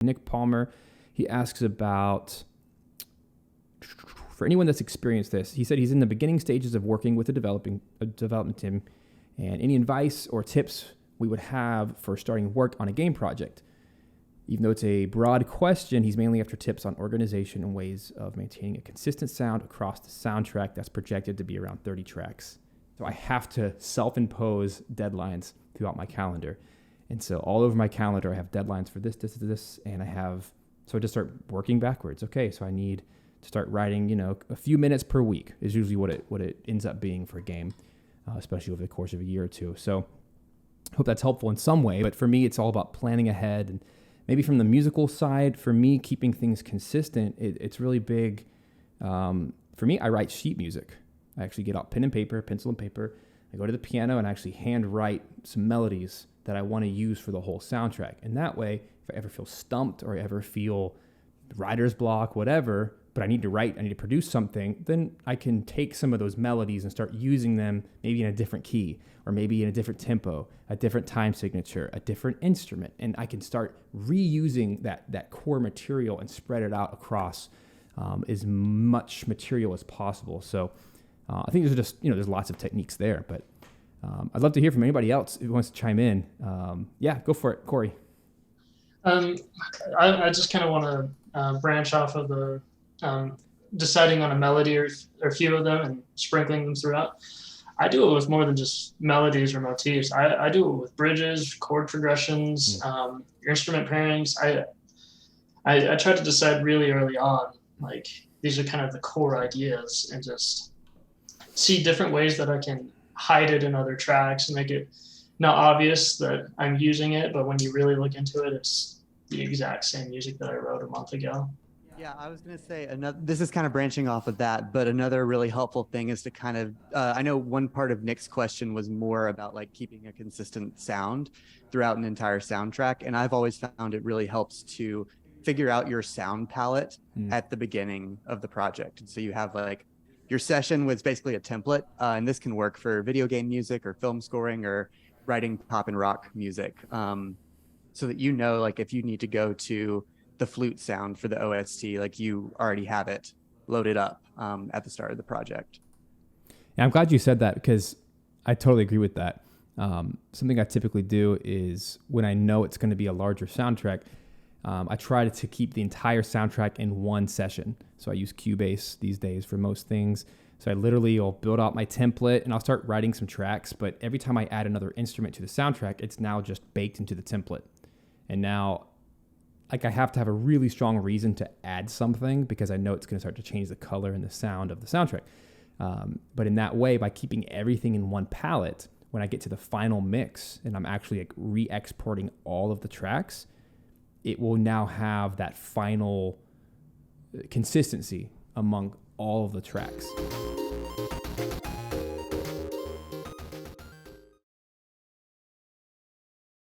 Nick Palmer, he asks about, for anyone that's experienced this, he said he's in the beginning stages of working with a development team, and any advice or tips we would have for starting work on a game project. Even though it's a broad question, he's mainly after tips on organization and ways of maintaining a consistent sound across the soundtrack that's projected to be around 30 tracks. So I have to self-impose deadlines throughout my calendar. And so all over my calendar, I have deadlines for this, and so I just start working backwards. Okay, so I need to start writing, a few minutes per week is usually what it ends up being for a game, especially over the course of a year or two. So I hope that's helpful in some way. But for me, it's all about planning ahead. And maybe from the musical side, for me, keeping things consistent, it's really big. For me, I write sheet music. I actually get out pencil and paper. I go to the piano and actually hand write some melodies that I want to use for the whole soundtrack. And that way, if I ever feel stumped or ever feel writer's block, whatever, but I need to produce something, then I can take some of those melodies and start using them maybe in a different key or maybe in a different tempo, a different time signature, a different instrument. And I can start reusing that core material and spread it out across as much material as possible. So I think there's lots of techniques there, but I'd love to hear from anybody else who wants to chime in. Go for it, Corey. I just kind of want to branch off of the deciding on a melody or a few of them and sprinkling them throughout. I do it with more than just melodies or motifs. I do it with bridges, chord progressions, instrument pairings. I try to decide really early on, like these are kind of the core ideas, and just see different ways that I can hide it in other tracks and make it not obvious that I'm using it, but when you really look into it, it's the exact same music that I wrote a month ago. Yeah, I was going to say, this is kind of branching off of that, but another really helpful thing is to kind of, I know one part of Nick's question was more about like keeping a consistent sound throughout an entire soundtrack. And I've always found it really helps to figure out your sound palette at the beginning of the project. And so you have like your session was basically a template, and this can work for video game music or film scoring or writing pop and rock music, so that like if you need to go to the flute sound for the OST, like you already have it loaded up at the start of the project. Yeah, I'm glad you said that because I totally agree with that. Something I typically do is when I know it's going to be a larger soundtrack, I try to keep the entire soundtrack in one session. So I use Cubase these days for most things. So I literally will build out my template and I'll start writing some tracks. But every time I add another instrument to the soundtrack, it's now just baked into the template. And now, like, I have to have a really strong reason to add something because I know it's going to start to change the color and the sound of the soundtrack. But in that way, by keeping everything in one palette, when I get to the final mix and I'm actually like re-exporting all of the tracks, it will now have that final consistency among all of the tracks.